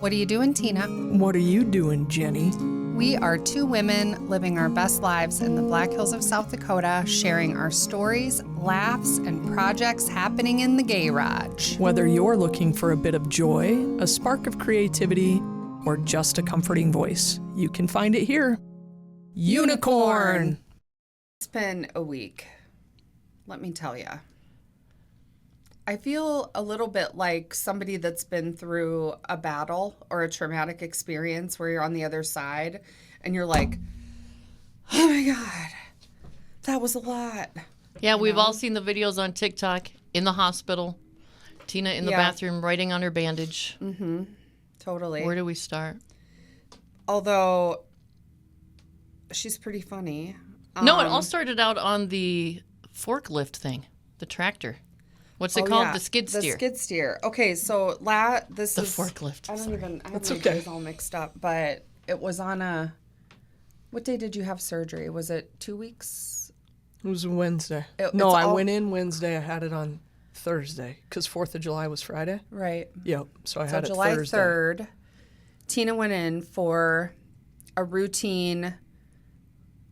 What are you doing, Tina? What are you doing, Jenny? We are two women living our best lives in the Black Hills of South Dakota, sharing our stories, laughs, and projects happening in the garage. Whether you're looking for a bit of joy, a spark of creativity, or just a comforting voice, you can find it here. Unicorn! It's been a week, let me tell you. I feel a little bit like somebody that's been through a battle or a traumatic experience where you're on the other side and you're like, oh my God, that was a lot. Yeah, we've all seen the videos on TikTok in the hospital. Tina in the bathroom writing on her bandage. Mm-hmm. Totally. Where do we start? Although she's pretty funny. No, it all started out on the forklift thing, the tractor. What's it called? Yeah. The skid steer. The skid steer. Okay, so this the is... forklift. I have my okay. days all mixed up, but it was on a... What day did you have surgery? Was it 2 weeks? It was Wednesday. I went in Wednesday. I had it on Thursday because 4th of July was Friday. Right. Yep. So I had it July Thursday. 3rd, Tina went in for a routine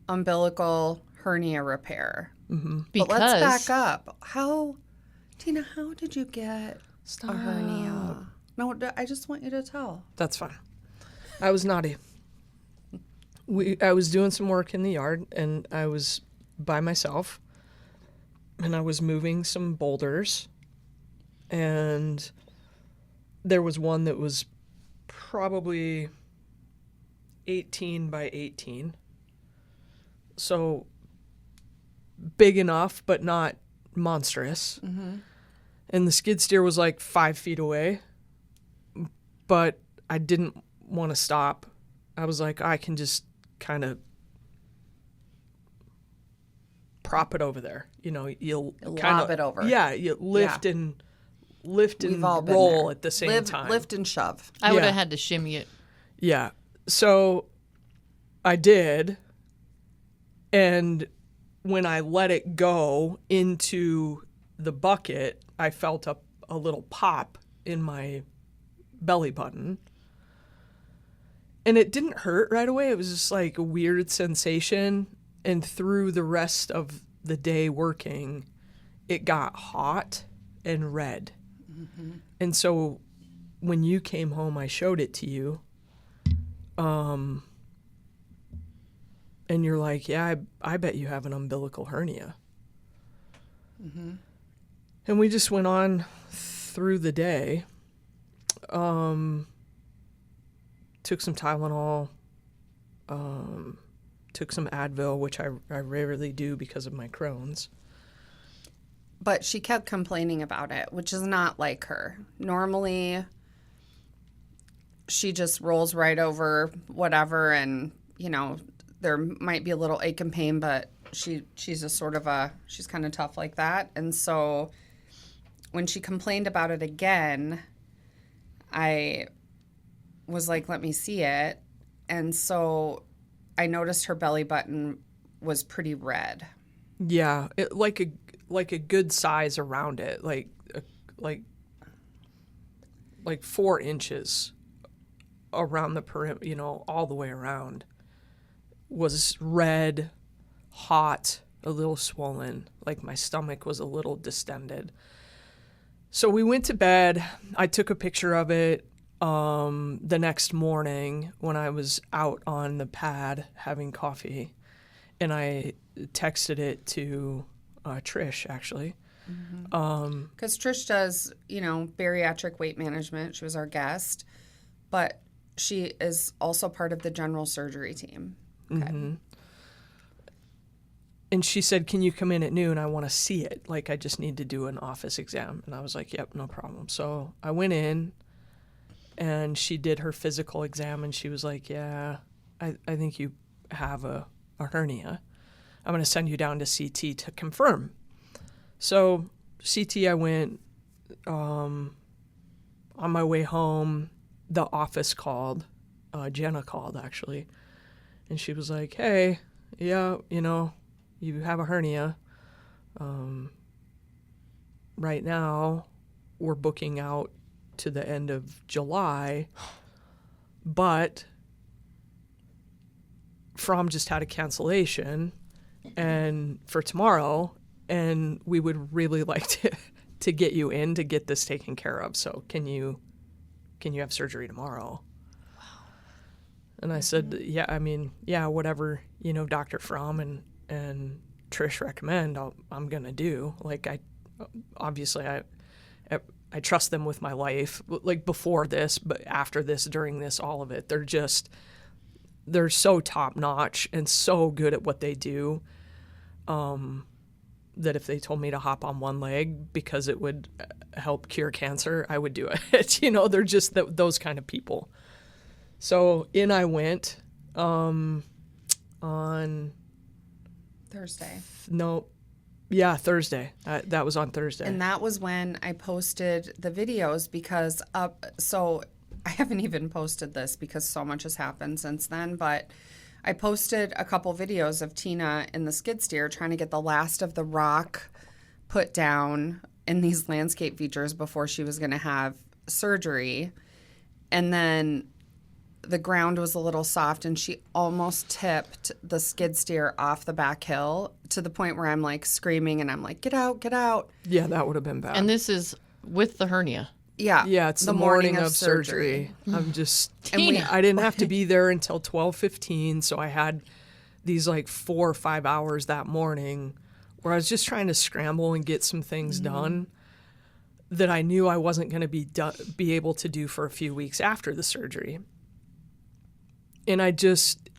umbilical hernia repair. Mm-hmm. But let's back up. Tina, how did you get Stop. a hernia? No, I just want you to tell. That's fine. I was naughty. I was doing some work in the yard, and I was by myself, and I was moving some boulders, and there was one that was probably 18 by 18. So big enough, but not monstrous. Mm-hmm. And the skid steer was like 5 feet away, but I didn't want to stop. I was like, I can just kind of prop it over there. You know, you'll lob it over. Yeah, you lift and We've all been roll there. at the same time. Lift and shove. I would have had to shimmy it. Yeah. So I did. And when I let it go into the bucket, I felt a little pop in my belly button. And it didn't hurt right away. It was just like a weird sensation. And through the rest of the day working, it got hot and red. Mm-hmm. And so when you came home, I showed it to you. And you're like, yeah, I bet you have an umbilical hernia. Mm-hmm. And we just went on through the day. Took some Tylenol. Took some Advil, which I rarely do because of my Crohn's. But she kept complaining about it, which is not like her. Normally, she just rolls right over whatever, and, you know, there might be a little ache and pain, but she's just she's kind of tough like that. And so when she complained about it again, I was like, let me see it. And so I noticed her belly button was pretty red. Yeah, like a good size around it, like 4 inches around the perimeter, you know, all the way around. Was red, hot, a little swollen, like my stomach was a little distended. So we went to bed. I took a picture of it the next morning when I was out on the pad having coffee, and I texted it to Trish, actually. Because Trish does, you know, bariatric weight management. She was our guest, but she is also part of the general surgery team. Okay. Mm-hmm. And she said, can you come in at noon? I want to see it. Like, I just need to do an office exam. And I was like, yep, no problem. So I went in, and she did her physical exam, and she was like, yeah, I think you have a hernia. I'm going to send you down to CT to confirm. So CT, I went. On my way home, the office called. Jenna called, actually. And she was like, hey, yeah, you know, you have a hernia. Right now, we're booking out to the end of July. But Fromm just had a cancellation and for tomorrow, and we would really like to get you in to get this taken care of. So can you have surgery tomorrow? And I said, yeah, I mean, yeah, whatever, Dr. Fromm and Trish recommend, I'm going to do. Like, obviously I trust them with my life, like before this, but after this, during this, all of it. They're so top notch and so good at what they do, that if they told me to hop on one leg because it would help cure cancer, I would do it. They're just those kind of people. So in I went on Thursday. Thursday. That was on Thursday. And that was when I posted the videos because so I haven't even posted this because so much has happened since then, but I posted a couple videos of Tina in the skid steer trying to get the last of the rock put down in these landscape features before she was going to have surgery. And then the ground was a little soft and she almost tipped the skid steer off the back hill to the point where I'm like screaming and I'm like, get out, get out. Yeah, that would have been bad. And this is with the hernia. Yeah. Yeah, it's the morning of surgery. I'm just, I didn't have to be there until 12:15, so I had these like 4 or 5 hours that morning where I was just trying to scramble and get some things done that I knew I wasn't going to be able to do for a few weeks after the surgery. And I just,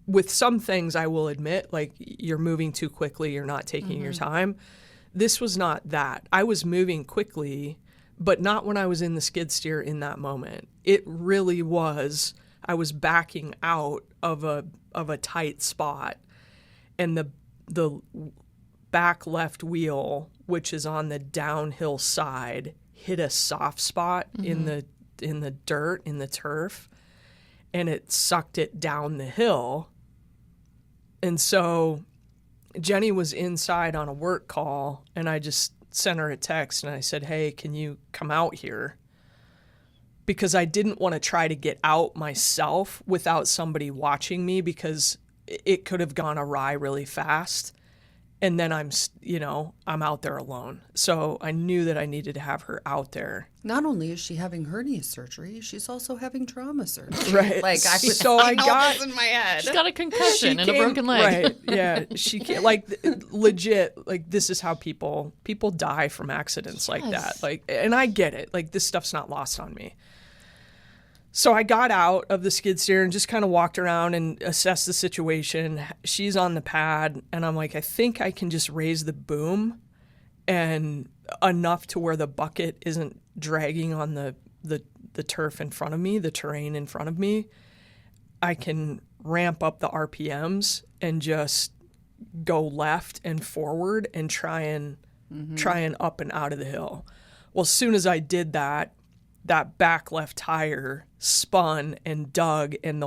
with some things I will admit, like you're moving too quickly, you're not taking your time. This was not that. I was moving quickly, but not when I was in the skid steer in that moment. It really was, I was backing out of a tight spot, and the back left wheel, which is on the downhill side, hit a soft spot in the dirt, in the turf, and it sucked it down the hill. And so Jenny was inside on a work call, and I just sent her a text and I said, hey, can you come out here? Because I didn't want to try to get out myself without somebody watching me, because it could have gone awry really fast. And then I'm out there alone. So I knew that I needed to have her out there. Not only is she having hernia surgery, she's also having trauma surgery. Right. Like I got this in my head. She's got a concussion and a broken leg. Right. Yeah. She can't, like, legit, like, this is how people die from accidents like that. Like, and I get it. Like, this stuff's not lost on me. So I got out of the skid steer and just kind of walked around and assessed the situation. She's on the pad, and I'm like, I think I can just raise the boom and enough to where the bucket isn't dragging on the turf in front of me, the terrain in front of me. I can ramp up the RPMs and just go left and forward and try and up and out of the hill. Well, as soon as I did that back left tire spun and dug, and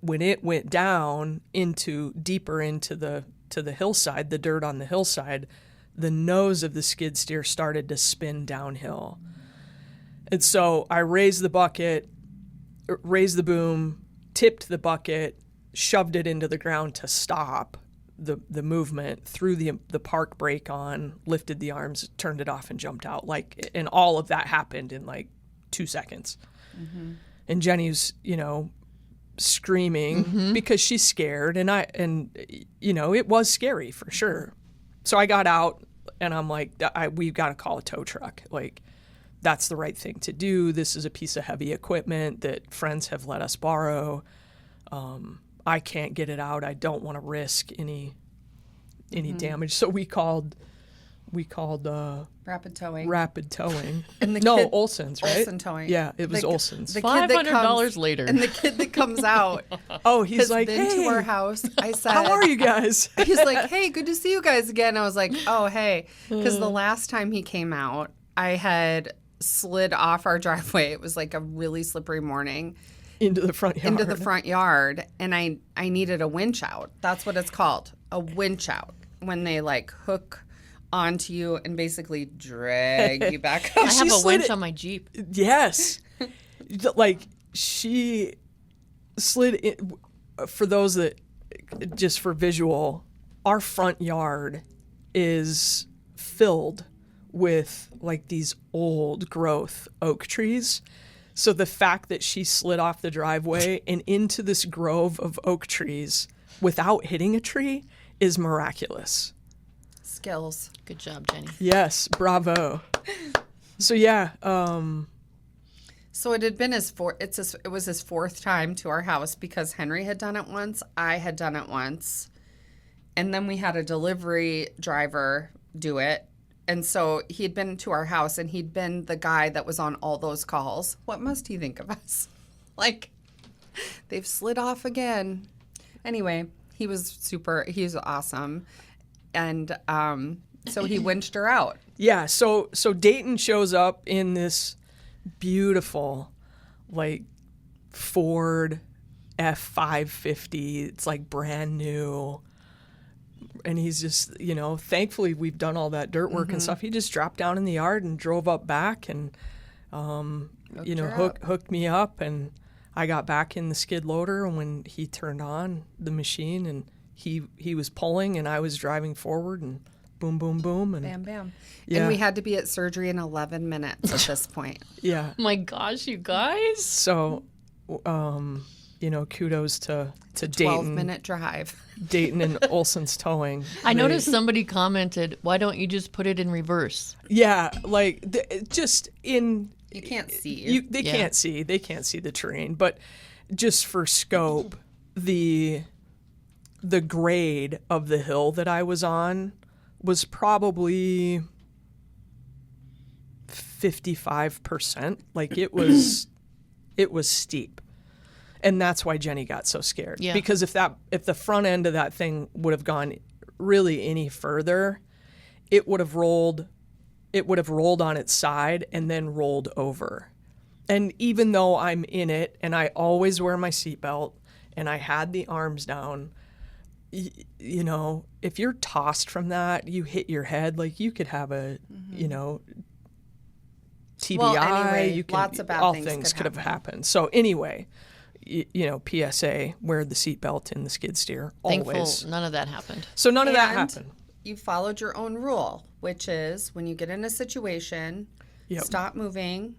when it went down deeper into the hillside, the dirt on the hillside, the nose of the skid steer started to spin downhill. And so I raised the boom, tipped the bucket, shoved it into the ground to stop the movement, threw the park brake on, lifted the arms, turned it off, and jumped out. Like, and all of that happened in like 2 seconds. And Jenny's, screaming because she's scared, and it was scary for sure. So I got out, and I'm like, we've got to call a tow truck. Like, that's the right thing to do. This is a piece of heavy equipment that friends have let us borrow. I can't get it out. I don't want to risk any damage. So we called Rapid towing. And Olson's, right? Olson towing. Yeah, it was Olson's. $500 later. And the kid that comes out he's has like, been hey, to our house. I said, how are you guys? He's like, hey, good to see you guys again. I was like, oh, hey. Because the last time he came out, I had slid off our driveway. It was like a really slippery morning. Into the front yard. And I needed a winch out. That's what it's called, a winch out. When they like hook onto you and basically drag you back up. I have a slid winch it- on my Jeep. Yes. Like, she slid in. For those that, just for visual, our front yard is filled with like these old growth oak trees. So the fact that she slid off the driveway and into this grove of oak trees without hitting a tree is miraculous. Skills. Good job, Jenny. Yes, bravo. So yeah, So it had been it was his fourth time to our house because Henry had done it once, I had done it once, and then we had a delivery driver do it. And so he had been to our house and he'd been the guy that was on all those calls. What must he think of us? Like, they've slid off again. Anyway, he's awesome. And so he winched her out. yeah. So Dayton shows up in this beautiful, like, Ford F550. It's like brand new. And he's just, thankfully we've done all that dirt work and stuff. He just dropped down in the yard and drove up back and, hooked me up. And I got back in the skid loader. And when he turned on the machine and he was pulling and I was driving forward and boom, boom, boom. And Bam, bam. Yeah. And we had to be at surgery in 11 minutes at this point. yeah. Oh my gosh, you guys. So, kudos to Dayton. 12-minute drive. Dayton and Olson's Towing. I noticed somebody commented, why don't you just put it in reverse? Yeah, like just in. You can't see. They can't see. They can't see the terrain, but just for scope, the grade of the hill that I was on was probably 55%. Like it was steep. And that's why Jenny got so scared. Yeah. Because if the front end of that thing would have gone really any further, it would have rolled on its side and then rolled over. And even though I'm in it and I always wear my seatbelt and I had the arms down, if you're tossed from that, you hit your head, like you could have a, TBI, Well, anyway, you could, lots of bad all things things could could have happen. happened. So anyway, PSA, wear the seatbelt in the skid steer Thankful always. none of that happened. So none of that And happened. You followed your own rule, which is when you get in a situation, Yep. stop moving,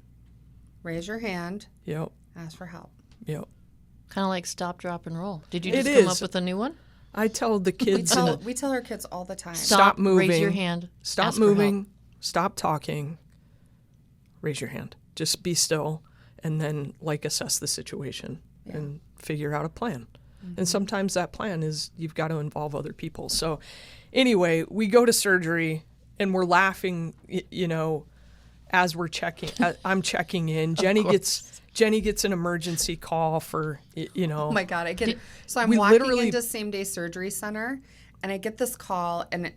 raise your hand, Yep. ask for help. Yep. Kind of like stop, drop, and roll. Did you It just come is. up with a new one? I tell the kids We tell our kids all the time. Stop moving. Raise your hand. Stop ask for help. moving, stop talking, raise your hand. Just be still and then assess the situation and figure out a plan. And sometimes that plan is you've got to involve other people. So anyway, we go to surgery and we're laughing, as we're checking. I'm checking in. Jenny gets an emergency call for, Oh my God, I get it. So I'm we walking literally- into same day surgery center and I get this call and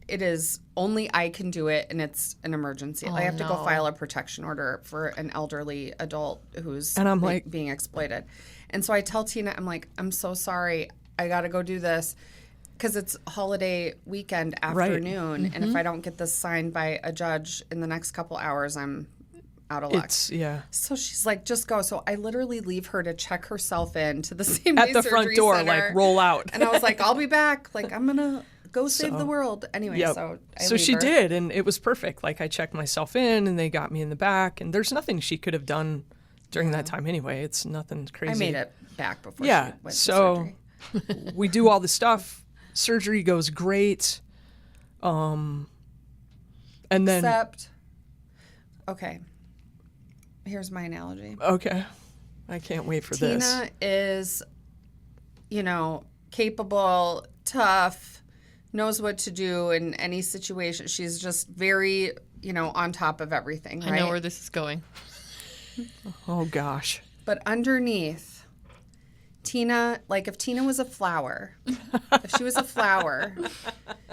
it is only I can do it and it's an emergency. I have to go no. file a protection order for an elderly adult who's And I'm like- being exploited. And so I tell Tina, I'm like, I'm so sorry. I got to go do this because it's holiday weekend afternoon. And if I don't get this signed by a judge in the next couple hours, I'm out of luck. yeah. So she's like, just go. So I literally leave her to check herself in to the same day At the front surgery door, center. roll out. And I was like, I'll be back. Like, I'm going to go save the world. Anyway, Yep. so I So leave she her. did, and it was perfect. Like I checked myself in, and they got me in the back, and there's nothing she could have done during that time anyway. It's nothing crazy. I made it back before Yeah. she went So to surgery. we do all the stuff. Surgery goes great. And then Except, okay, here's my analogy. okay, I can't wait for this. Tina is, capable, tough, knows what to do in any situation. She's just very, on top of everything, right? I know where this is going. Oh gosh. But underneath, Tina, if Tina was a flower, if she was a flower,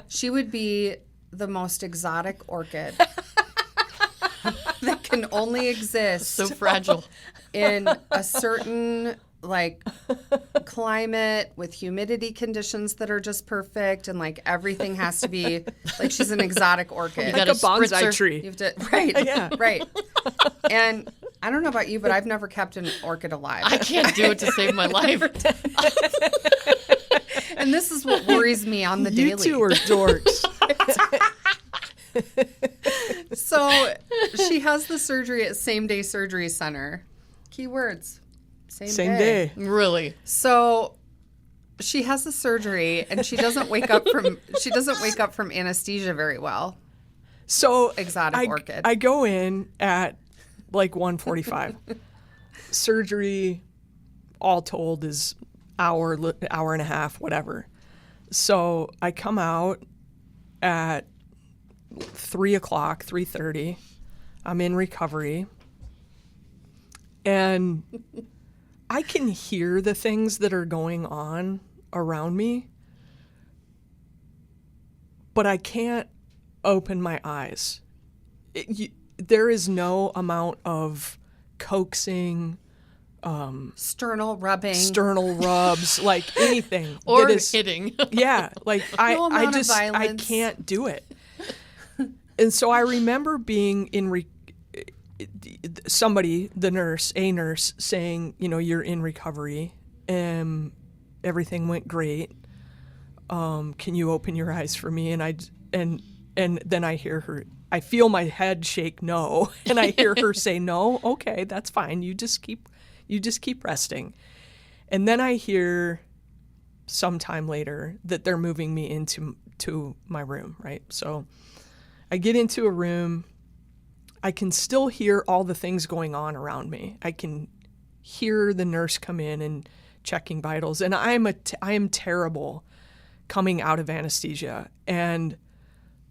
she would be the most exotic orchid that can only exist So fragile. in a certain climate with humidity conditions that are just perfect, and like everything has to be like she's an exotic orchid. You got Like a bonsai spritzer. tree. You have to, right, Yeah. right. And I don't know about you, but I've never kept an orchid alive. I can't do it to save my life. And this is what worries me on the You daily. two are dorks. So she has the surgery at Same Day Surgery Center. Keywords. Same day. Really? So she has the surgery and she doesn't wake up from anesthesia very well. So Exotic orchid. I go in at like 1:45. Surgery, all told, is hour and a half, whatever. So I come out at 3:00, 3:30. I'm in recovery. And I can hear the things that are going on around me, but I can't open my eyes. There is no amount of coaxing, Sternal rubbing. sternal rubs, like anything. Or that is, hitting. yeah, like I amount of just, I violence. can't do it. And so I remember being in somebody, a nurse saying, you're in recovery and everything went great. Can you open your eyes for me? And then I hear her, I feel my head shake no, and I hear her say no. Okay, that's fine. You just keep resting. And then I hear sometime later that they're moving me into my room, right? So I get into a room. I can still hear all the things going on around me. I can hear the nurse come in and checking vitals. And I am terrible coming out of anesthesia. And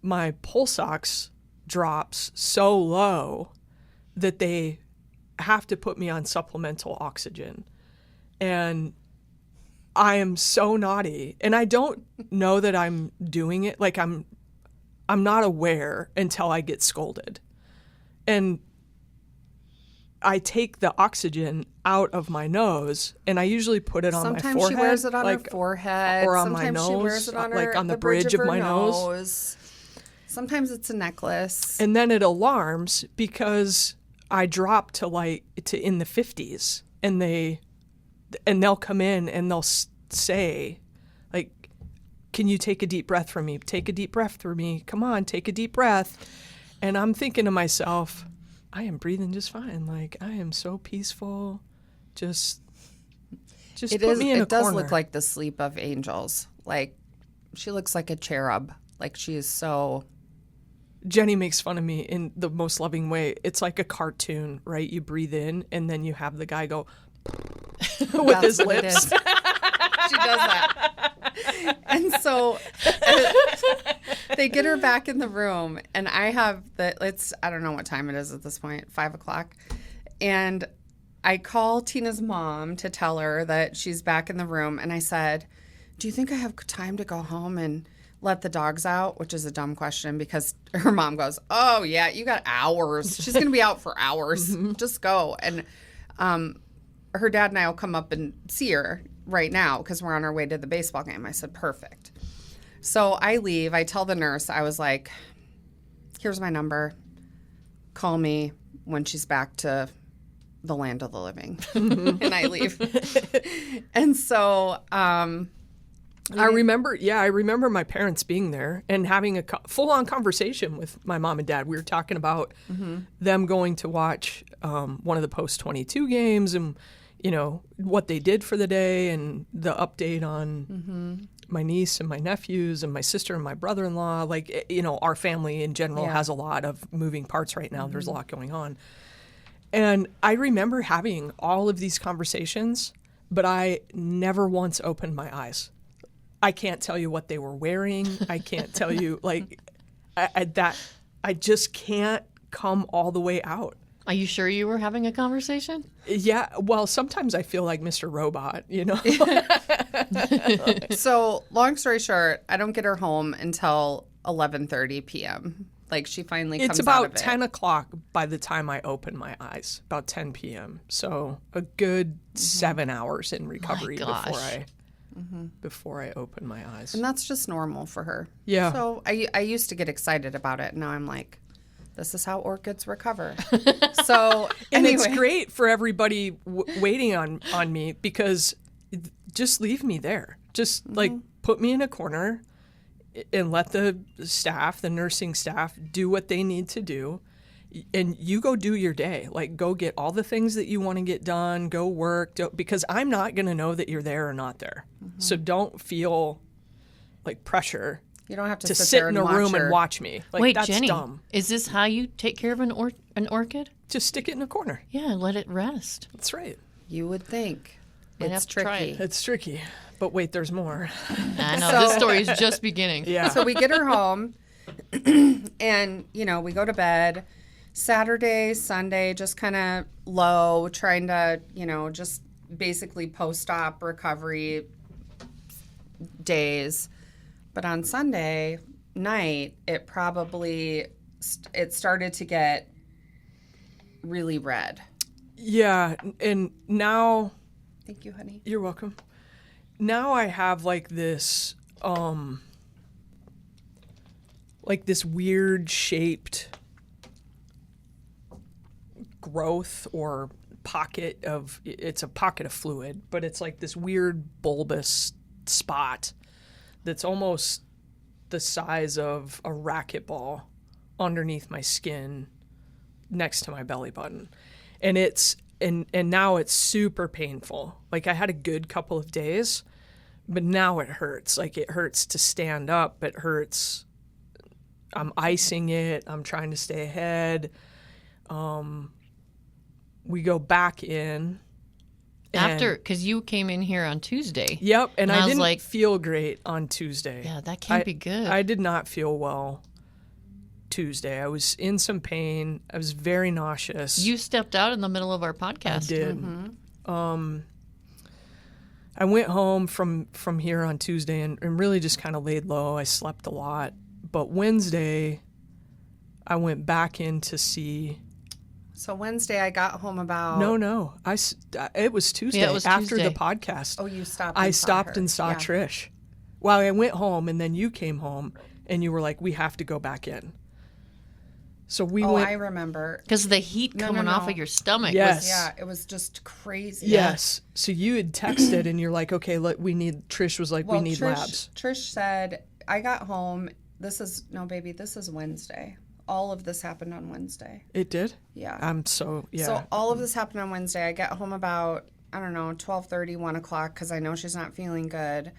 my pulse ox drops so low that they have to put me on supplemental oxygen. And I am so naughty. And I don't know that I'm doing it. Like I'm not aware until I get scolded. And I take the oxygen out of my nose, and I usually put it on my forehead. Sometimes she wears it on her forehead. or on my Sometimes she nose, wears it on like her, on the the bridge bridge of of her my nose. nose. Sometimes it's a necklace. And then it alarms because I drop to in the 50s, and they'll come in and they'll say, like, can you take a deep breath for me? Take a deep breath for me. Come on, take a deep breath. And I'm thinking to myself, I am breathing just fine. Like, I am so peaceful. Just put me in a corner. It does look like the sleep of angels. Like, she looks like a cherub. Like, she is so... Jenny makes fun of me in the most loving way. It's like a cartoon, right? You breathe in, and then you have the guy go with his what it lips. is. She does that. And so they get her back in the room, and I have I don't know what time it is at this point, 5:00. And I call Tina's mom to tell her that she's back in the room. And I said, do you think I have time to go home and let the dogs out? Which is a dumb question because her mom goes, oh, yeah, you got hours. She's going to be out for hours. Just go. And her dad and I will come up and see her right now because we're on our way to the baseball game. I said, perfect. So I leave. I tell the nurse, I was like, here's my number. Call me when she's back to the land of the living. And I leave. And so I remember my parents being there and having a full-on conversation with my mom and dad. We were talking about them going to watch one of the post-22 games and, what they did for the day and the update on my niece and my nephews and my sister and my brother-in-law. Like, our family in general has a lot of moving parts right now. There's a lot going on. And I remember having all of these conversations, but I never once opened my eyes. I can't tell you what they were wearing. I can't tell you, I just can't come all the way out. Are you sure you were having a conversation? Yeah, well, sometimes I feel like Mr. Robot, So long story short, I don't get her home until 11:30 p.m. Like she finally It's comes about out of it. 10 o'clock by the time I open my eyes, about 10 p.m. So a good 7 hours in recovery gosh. before I open my eyes. And that's just normal for her. Yeah. So I used to get excited about it. Now I'm like, this is how orchids recover. So And anyway. it's great for everybody waiting on me because just leave me there. Just like put me in a corner and let the staff, the nursing staff, do what they need to do. And you go do your day. Like, go get all the things that you want to get done, go work, because I'm not going to know that you're there or not there. So don't feel like pressure You don't have to sit there in and a watch room her. and watch me. Like, Wait, that's Jenny, dumb. is this how you take care of an orchid? Just stick it in a corner. Yeah, let it rest. That's right. You would think. Might It's have to try tricky. it. It's tricky. But wait, there's more. I know, this story is just beginning. Yeah. So we get her home and, we go to bed. Saturday, Sunday, just kind of low, trying to, just basically post-op recovery days. But on Sunday night, it started to get really red. Yeah. And now, Thank you, honey. you're welcome. Now I have like this weird shaped growth or pocket of, it's a pocket of fluid, but it's like this weird bulbous spot that's almost the size of a racquetball underneath my skin next to my belly button. And and now it's super painful. Like, I had a good couple of days, but now it hurts. Like, it hurts to stand up. It hurts. I'm icing it. I'm trying to stay ahead. We go back in. After, because you came in here on Tuesday. Yep, and I I was didn't like, feel great on Tuesday. yeah, that can't be good. I did not feel well Tuesday. I was in some pain. I was very nauseous. You stepped out in the middle of our I podcast. did. I went home from here on Tuesday and really just kind of laid low. I slept a lot. But Wednesday, I went back in to see. So Wednesday, I got home about... No. It was Tuesday, Yeah, it was after Tuesday. the podcast. Oh, you stopped. I And saw stopped her. and saw Yeah. Trish. Well, I went home, and then you came home, and you were like, we have to go back in. So we Oh, went. I remember. Because of the heat No, coming no, off no. of your stomach. Yes. Yeah, it was just crazy. Yes. So you had texted, and you're like, okay, Trish was like, Well, we need labs. Trish said, I got home. This is Wednesday. All of this happened on Wednesday. It did? Yeah. So all of this happened on Wednesday. I get home about, 12:30, 1 o'clock, because I know she's not feeling good.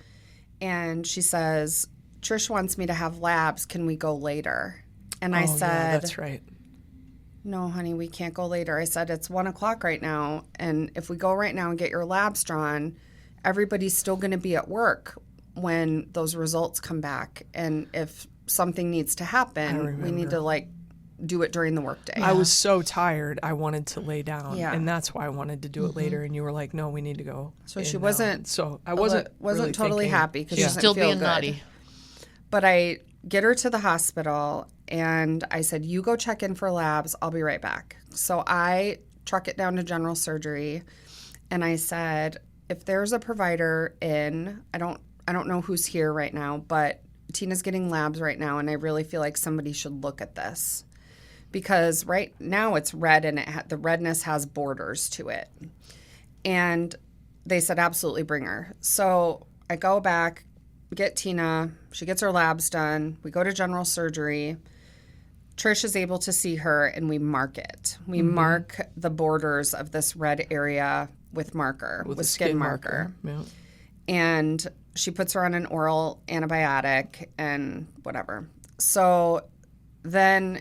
And she says, Trish wants me to have labs. Can we go later? And I said, yeah, that's right. no, honey, we can't go later. I said, it's 1 o'clock right now. And if we go right now and get your labs drawn, everybody's still going to be at work when those results come back. And if something needs to happen, we need to do it during the workday. I was so tired. I wanted to lay down. Yeah. And that's why I wanted to do it later. And you were like, no, we need to go. So in she now. wasn't. So I wasn't really totally thinking- happy because She's she doesn't still feel being good. naughty. But I get her to the hospital and I said, you go check in for labs. I'll be right back. So I truck it down to general surgery and I said, if there's a provider in, I don't know who's here right now, but Tina's getting labs right now and I really feel like somebody should look at this. Because right now it's red and the redness has borders to it. And they said, absolutely bring her. So I go back, get Tina. She gets her labs done. We go to general surgery. Trish is able to see her and we mark it. We mark the borders of this red area with marker, with a skin marker. Yeah. And she puts her on an oral antibiotic and whatever. So then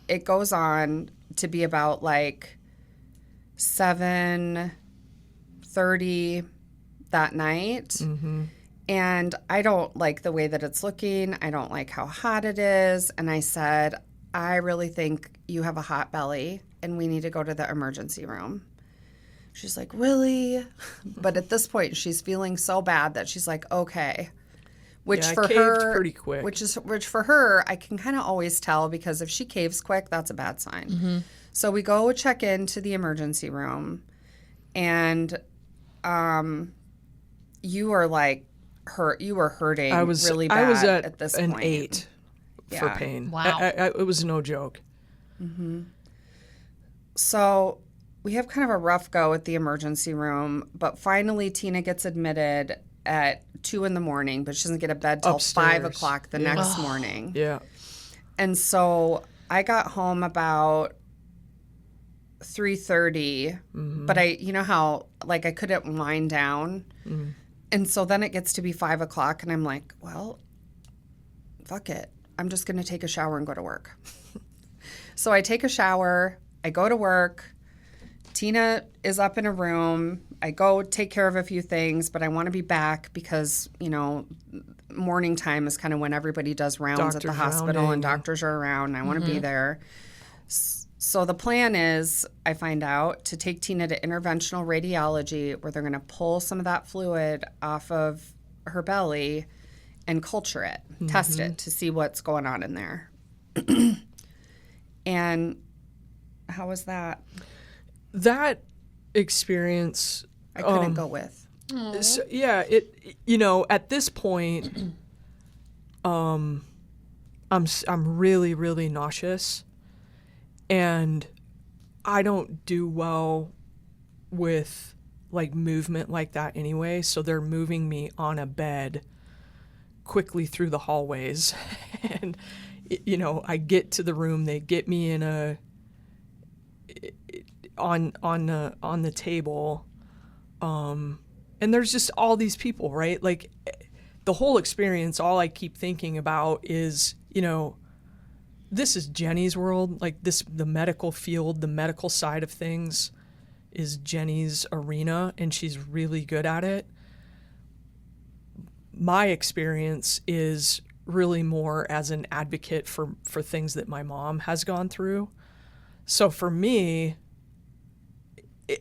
it goes on to be about 7:30 that night. Mm-hmm. And I don't like the way that it's looking. I don't like how hot it is. And I said, I really think you have a hot belly and we need to go to the emergency room. She's like, really? But at this point, she's feeling so bad that she's like, okay. which Yeah, I for caved her, pretty quick. which for her, I can kind of always tell because if she caves quick, that's a bad sign. So we go check into the emergency room, and you are like hurt. You were hurting really bad I was at this an point. 8 for Yeah. pain. Wow. It was no joke. So we have kind of a rough go at the emergency room, but finally Tina gets admitted at 2 a.m, but she doesn't get a bed till Upstairs. 5 o'clock the next morning. Yeah. And so I got home about 3:30, but you know how like I couldn't wind down. And so then it gets to be 5 o'clock and I'm like, well, fuck it. I'm just going to take a shower and go to work. So I take a shower, I go to work. Tina is up in a room. I go take care of a few things, but I want to be back because, you know, morning time is kind of when everybody does rounds at the Doctors hospital rounding. and doctors are around and I want to be there. So the plan is, I find out, to take Tina to interventional radiology where they're going to pull some of that fluid off of her belly and culture it, test it to see what's going on in there. And how was that? That experience, I couldn't go with. so, yeah, it, you know, at this point, I'm really, really nauseous, and I don't do well with like movement like that anyway. So they're moving me on a bed quickly through the hallways, and you know, I get to the room, they get me in a on the table, and there's just all these people, right? Like the whole experience, all I keep thinking about is, you know, this is Jenny's world. Like the medical field, the medical side of things is Jenny's arena, and she's really good at it. My experience is really more as an advocate for things that my mom has gone through. So for me,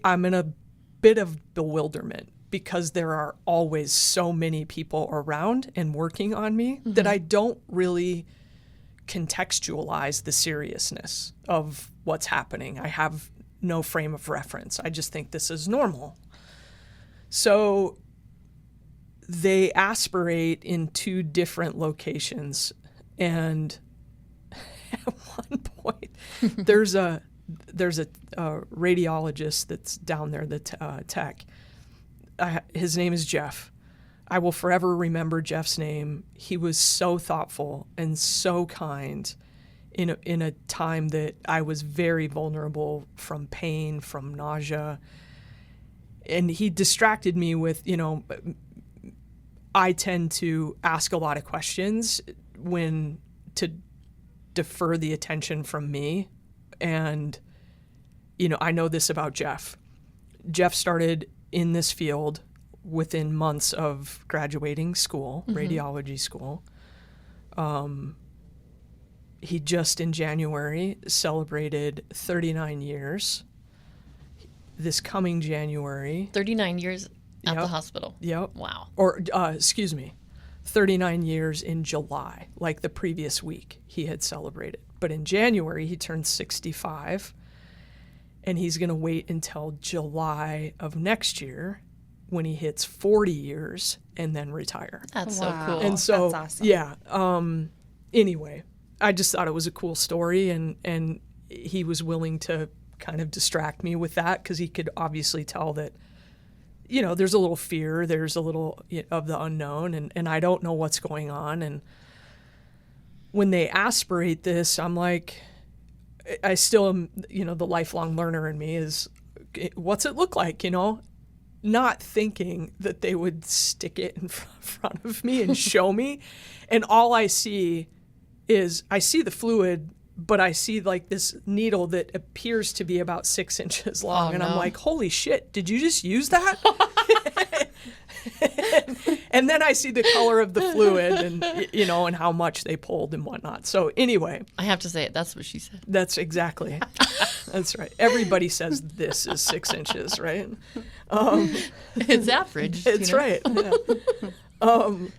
I'm in a bit of bewilderment because there are always so many people around and working on me that I don't really contextualize the seriousness of what's happening. I have no frame of reference. I just think this is normal. So they aspirate in 2 different locations, and at one point there's a radiologist that's down there, the tech. His name is Jeff. I will forever remember Jeff's name. He was so thoughtful and so kind in a time that I was very vulnerable from pain, from nausea. And he distracted me with, you know, I tend to ask a lot of questions when to defer the attention from me. And, you know, I know this about Jeff. Jeff started in this field within months of graduating school, radiology school. He just in January celebrated 39 years. This coming January. 39 years at the Yep. hospital. Yep. Wow. Or, excuse me, 39 years in July, like the previous week he had celebrated. But in January, he turned 65, and he's going to wait until July of next year when he hits 40 years and then retire. That's Wow. so cool. And so, That's awesome. yeah. Anyway, I just thought it was a cool story, and he was willing to kind of distract me with that because he could obviously tell that, you know, there's a little fear, there's a little of the unknown, and I don't know what's going on. And when they aspirate this, I'm like, I still am, you know, the lifelong learner in me is, what's it look like, you know? Not thinking that they would stick it in front of me and show me. And all I see is, I see the fluid, but I see like this needle that appears to be about 6 inches long. Oh, and I'm no. like, holy shit, did you just use that? And then I see the color of the fluid and, you know, and how much they pulled and whatnot. So anyway, I have to say it. That's what she said. that's exactly, that's right. Everybody says this is 6 inches, right? It's average. It's you know? right. True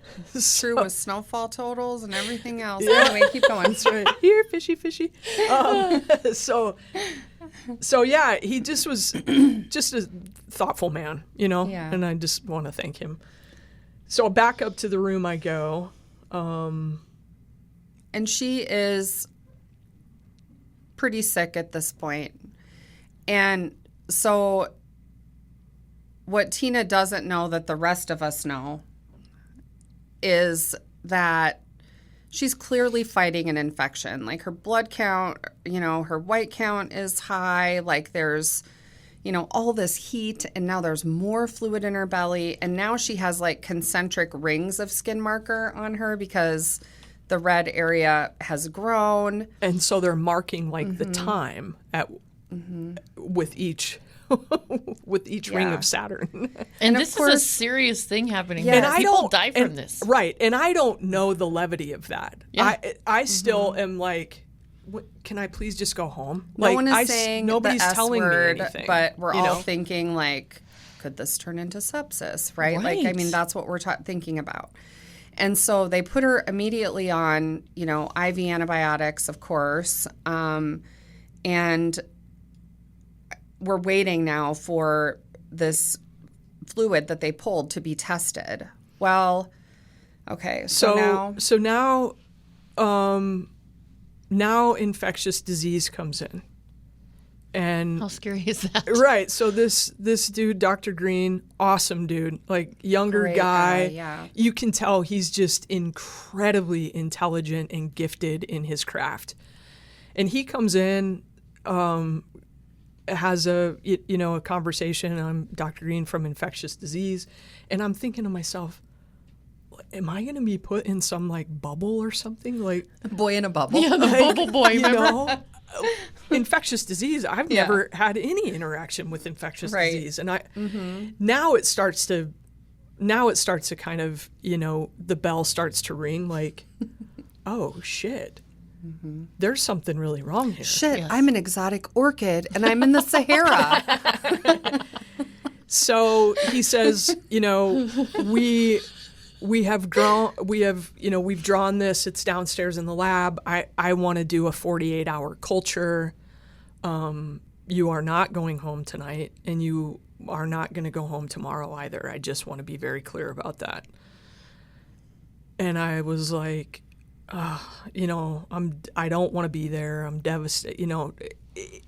with snowfall totals and everything else. Anyway, keep going. That's right. Here, fishy. So yeah, he just was just a thoughtful man, you know? Yeah. And I just want to thank him. So back up to the room I go. And she is pretty sick at this point. And so what Tina doesn't know that the rest of us know is that she's clearly fighting an infection. Like her blood count, you know, her white count is high. Like there's, you know, all this heat, and now there's more fluid in her belly. And now she has like concentric rings of skin marker on her because the red area has grown. And so they're marking like the time at with each ring of Saturn. And of this is a course- serious thing happening. Yeah. Yeah. And People die from this. Right. And I don't know the levity of that. Yeah. I still am like, can I please just go home? No Like, one is saying nobody's the S telling word, me anything. but we're you all know? thinking like, could this turn into sepsis, right? Like, I Right. mean, that's what we're thinking about. And so they put her immediately on, you know, IV antibiotics, of course, and we're waiting now for this fluid that they pulled to be tested. Well, okay, so now infectious disease comes in. And How scary is that? right, so this dude, Dr. Green, awesome dude, like younger Great guy. guy, yeah. You can tell he's just incredibly intelligent and gifted in his craft. And he comes in, has a conversation. I'm Dr. Green from infectious disease, and I'm thinking to myself, am I going to be put in some like bubble or something? Like boy in a bubble. Yeah, the bubble boy, you remember? know, infectious disease. I've Yeah. never had any interaction with infectious Right. disease, and now it starts to kind of, you know, the bell starts to ring. Like, oh shit, there's something really wrong here. Shit, Yes. I'm an exotic orchid and I'm in the Sahara. So he says, you know, we've drawn this. It's downstairs in the lab. I want to do a 48-hour culture. You are not going home tonight, and you are not going to go home tomorrow either. I just want to be very clear about that. And I was like, you know, I don't want to be there. I'm devastated. You know,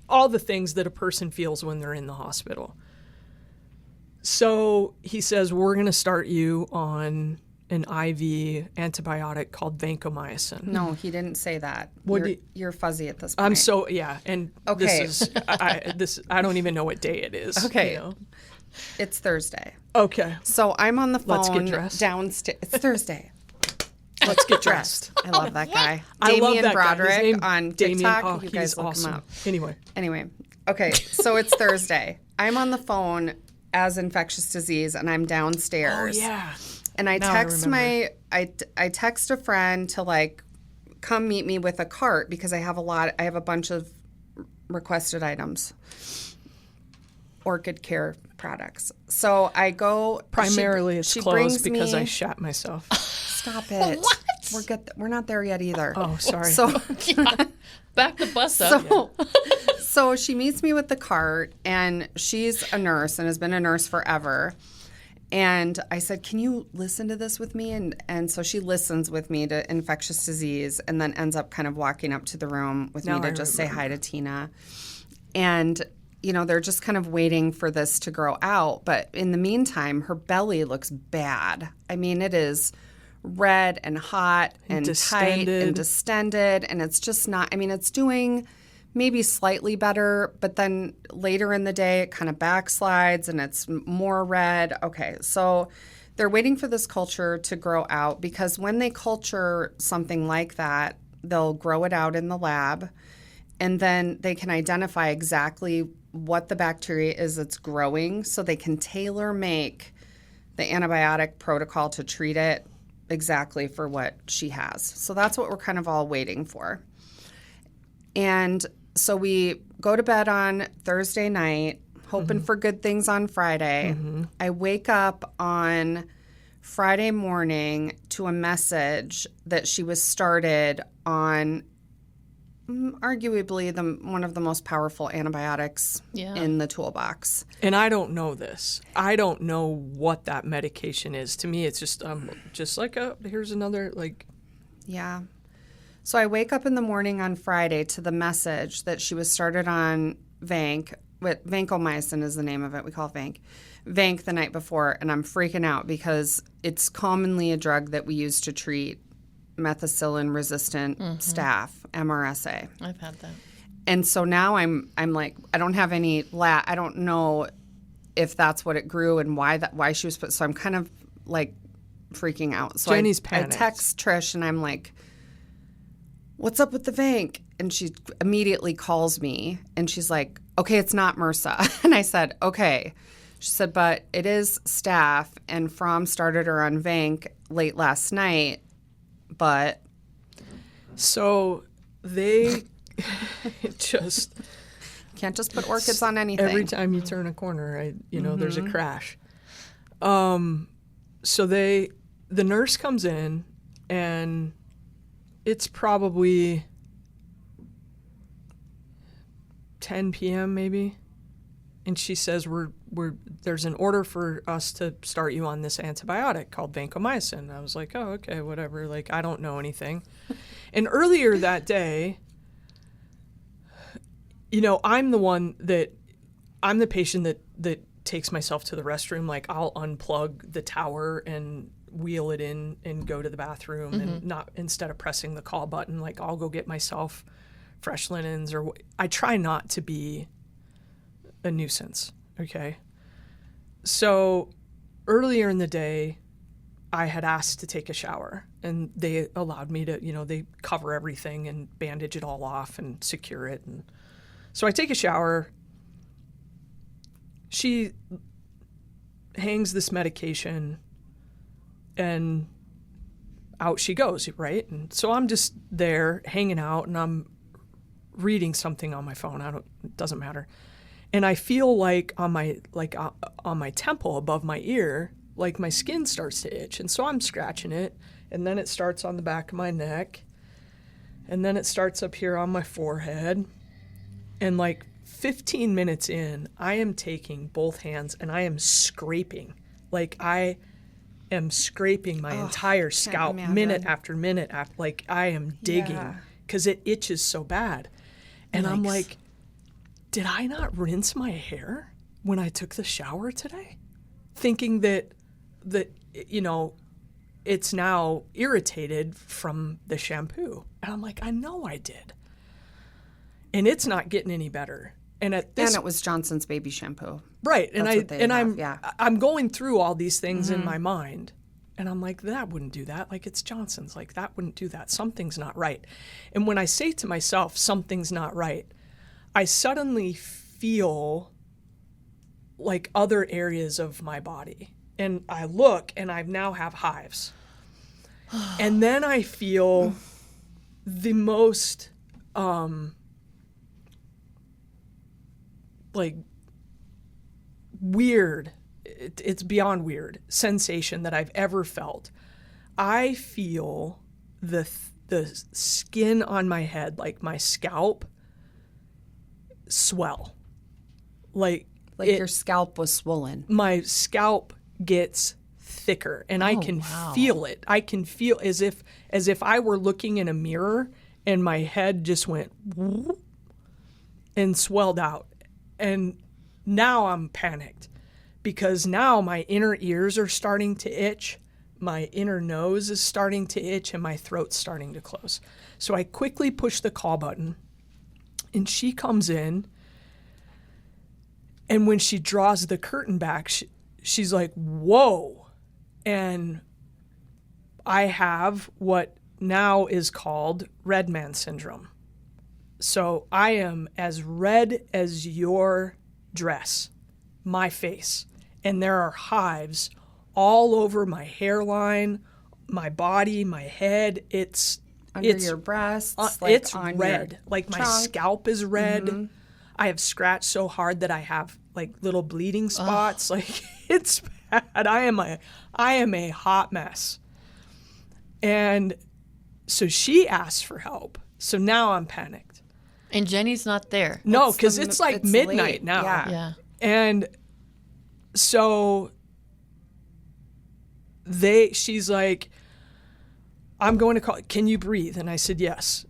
all the things that a person feels when they're in the hospital. So he says, we're going to start you on an IV antibiotic called vancomycin. No, he didn't say that. You're fuzzy at this point. I'm so, yeah. And Okay. I don't even know what day it is. Okay. You know? It's Thursday. Okay. So I'm on the phone Let's get dressed. downstairs. It's Thursday. Let's get dressed. I love that guy. I love Damian that guy. His Broderick name- on Damian, TikTok. oh, You he's guys look awesome. him up. Anyway. Okay, so it's Thursday. I'm on the phone as infectious disease, and I'm downstairs. Oh, yeah. And I Now I text remember. I text a friend to like come meet me with a cart because I have a bunch of requested items. Orchid care products. So I go Primarily it's she closed brings because me, I shat myself. Stop it. What? We're not there yet either. Oh, sorry. So Back the bus up. so she meets me with the cart, and she's a nurse and has been a nurse forever. And I said, can you listen to this with me? And so she listens with me to infectious disease, and then ends up kind of walking up to the room with Now me to I just say remember. hi to Tina. And, you know, they're just kind of waiting for this to grow out. But in the meantime, her belly looks bad. I mean, it is red and hot and tight and distended. And it's just not, I mean, it's doing maybe slightly better, but then later in the day it kind of backslides and it's more red. Okay, so they're waiting for this culture to grow out, because when they culture something like that, they'll grow it out in the lab, and then they can identify exactly what the bacteria is that's growing, so they can tailor make the antibiotic protocol to treat it exactly for what she has. So that's what we're kind of all waiting for. And so we go to bed on Thursday night, hoping for good things on Friday. I wake up on Friday morning to a message that she was started on arguably one of the most powerful antibiotics in the toolbox. And I don't know this. I don't know what that medication is. To me, it's just like here's another like. Yeah. So I wake up in the morning on Friday to the message that she was started on vancomycin is the name of it. We call it Vanc the night before, and I'm freaking out because it's commonly a drug that we use to treat methicillin-resistant staph, MRSA. I've had that. And so now I'm like, I don't have any I don't know if that's what it grew and why she was put. So I'm kind of like freaking out. So Jenny's I panicked. text Trish and I'm like, what's up with the Vanc? And she immediately calls me and she's like, okay, it's not MRSA. And I said, okay. She said, but it is staph, and Fromm started her on Vanc late last night, but. So they just. Can't just put orchids on anything. Every time you turn a corner, there's a crash. So the nurse comes in, and it's probably 10 p.m. maybe, and she says there's an order for us to start you on this antibiotic called vancomycin. I was like, oh, okay, whatever. Like, I don't know anything. And earlier that day, I'm the patient that takes myself to the restroom. Like, I'll unplug the tower and wheel it in and go to the bathroom and not, instead of pressing the call button, like I'll go get myself fresh linens, or I try not to be a nuisance. Okay. So earlier in the day, I had asked to take a shower, and they allowed me to, they cover everything and bandage it all off and secure it. And so I take a shower. She hangs this medication, and out she goes, right? And so I'm just there hanging out, and I'm reading something on my phone. It doesn't matter. And I feel like on my temple above my ear, like my skin starts to itch. And so I'm scratching it, and then it starts on the back of my neck, and then it starts up here on my forehead. And like 15 minutes in, I am taking both hands and I am scraping. Like, I am scraping my entire scalp minute after minute. Like, I am digging because it itches so bad. And I'm like, did I not rinse my hair when I took the shower today? Thinking that it's now irritated from the shampoo. And I'm like, I know I did. And it's not getting any better. And at this, and it was Johnson's baby shampoo. Right. And I'm going through all these things in my mind. And I'm like, that wouldn't do that. Like, it's Johnson's. Like, that wouldn't do that. Something's not right. And when I say to myself, something's not right, I suddenly feel like other areas of my body. And I look, and I now have hives. And then I feel the most, weird, it's beyond weird, sensation that I've ever felt. I feel the skin on my head, like my scalp, swell. Like your scalp was swollen. My scalp gets thicker, and I can feel it. I can feel as if I were looking in a mirror and my head just went whoop and swelled out. And now I'm panicked because now my inner ears are starting to itch, my inner nose is starting to itch, and my throat's starting to close. So I quickly push the call button, and she comes in, and when she draws the curtain back, she's like, whoa. And I have what now is called red man syndrome. So I am as red as your dress, my face, and there are hives all over my hairline, my body, my head. It's your breasts, it's on red. Like, my scalp is red. I have scratched so hard that I have like little bleeding spots. Like it's bad. I am a hot mess. And so she asked for help. So now I'm panicked. And Jenny's not there. No, because it's like midnight late. now. Yeah. And so she's like, I'm going to call, can you breathe? And I said, yes.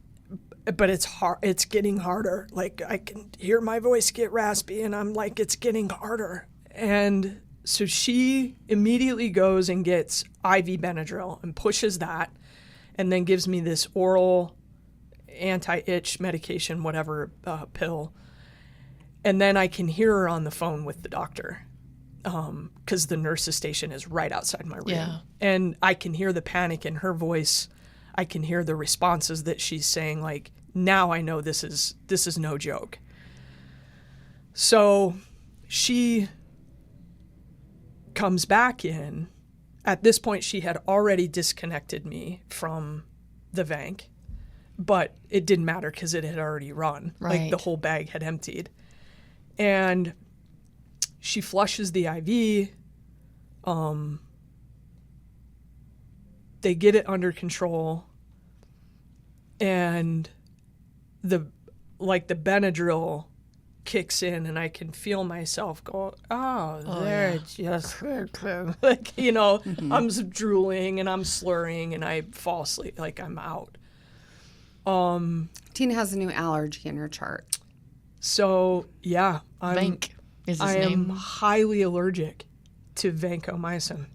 But it's hard. It's getting harder. Like I can hear my voice get raspy and I'm like, it's getting harder. And so she immediately goes and gets IV Benadryl and pushes that and then gives me this oral anti-itch medication, whatever, pill. And then I can hear her on the phone with the doctor because the nurse's station is right outside my room. Yeah. And I can hear the panic in her voice. I can hear the responses that she's saying, like, now I know this is no joke. So she comes back in. At this point, she had already disconnected me from the Vanc, but it didn't matter because it had already run. Right. Like the whole bag had emptied. And she flushes the IV. They get it under control. And the Benadryl kicks in and I can feel myself go, there, just like, you know, I'm drooling and I'm slurring and I fall asleep, like I'm out. Tina has a new allergy in her chart. So yeah, Vanc is his I name. am highly allergic to vancomycin.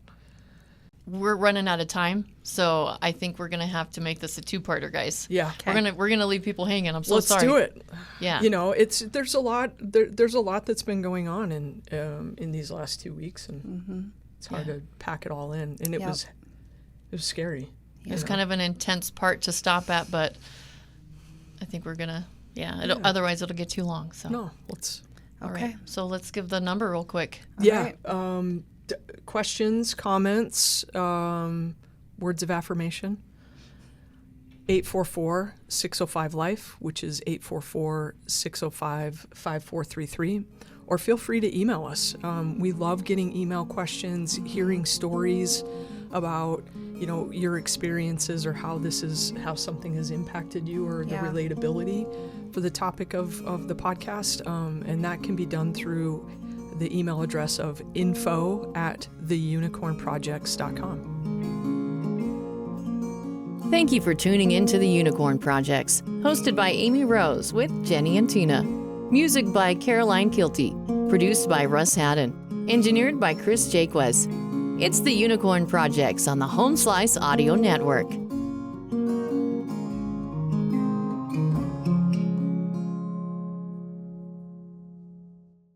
We're running out of time, so I think we're gonna have to make this a two-parter, guys. Yeah. We're gonna leave people hanging. I'm so Let's sorry. do it. Yeah. You know, there's a lot that's been going on in these last 2 weeks, and it's hard to pack it all in. And it was scary. It's kind of an intense part to stop at, but I think we're gonna. Otherwise, it'll get too long. So. No, let's. All right. So let's give the number real quick. Right. Questions, comments, words of affirmation. 844-605-LIFE, which is 844-605-5433. Or feel free to email us. We love getting email questions, hearing stories about, you know, your experiences or how something has impacted you or the relatability for the topic of the podcast. And that can be done through the email address of info@theunicornprojects.com. Thank you for tuning in to The Unicorn Projects, hosted by Amy Rose with Jenny and Tina. Music by Caroline Kilty. Produced by Russ Haddon. Engineered by Chris Jaquez. It's The Unicorn Projects on the Home Slice Audio Network.